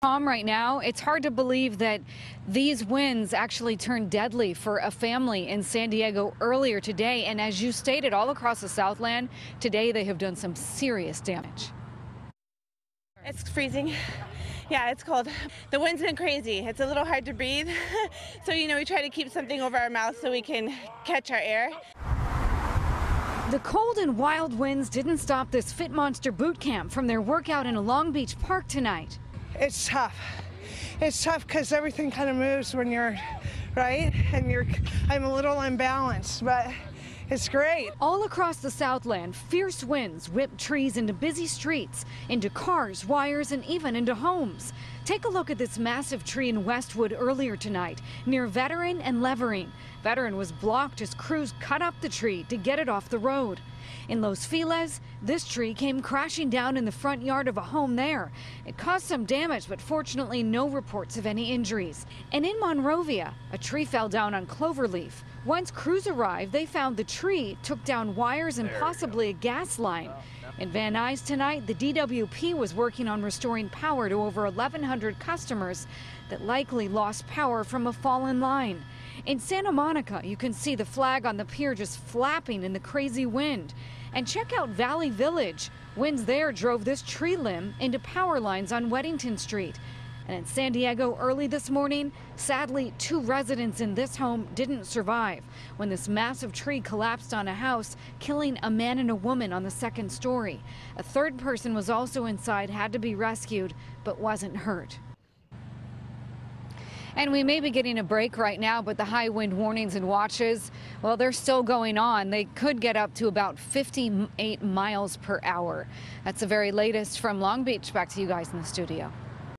Calm right now. It's hard to believe that these winds actually turned deadly for a family in San Diego earlier today. And as you stated, all across the Southland today, they have done some serious damage. It's freezing. Yeah, it's cold. The wind's been crazy. It's a little hard to breathe. So, we try to keep something over our mouth so we can catch our air. The cold and wild winds didn't stop this Fit Monster boot camp from their workout in a Long Beach park tonight. It's tough. It's tough because everything kind of moves when you're right, and I'm a little unbalanced, but it's great. All across the Southland, fierce winds whipped trees into busy streets, into cars, wires, and even into homes. Take a look at this massive tree in Westwood earlier tonight, near Veteran and Levering. Veteran was blocked as crews cut up the tree to get it off the road. In Los Feliz, this tree came crashing down in the front yard of a home there. It caused some damage, but fortunately no reports of any injuries. And in Monrovia, a tree fell down on Cloverleaf. Once crews arrived, they found the tree took down wires and possibly a gas line. In Van Nuys tonight, the DWP was working on restoring power to over 1,100 customers that likely lost power from a fallen line. In Santa Monica, you can see the flag on the pier just flapping in the crazy wind. And check out Valley Village. Winds there drove this tree limb into power lines on Weddington Street. And in San Diego early this morning, sadly, 2 residents in this home didn't survive when this massive tree collapsed on a house, killing a man and a woman on the 2nd story. A 3rd person was also inside, had to be rescued, but wasn't hurt. And we may be getting a break right now, but the high wind warnings and watches, well, they're still going on. They could get up to about 58 miles per hour. That's the very latest from Long Beach. Back to you guys in the studio.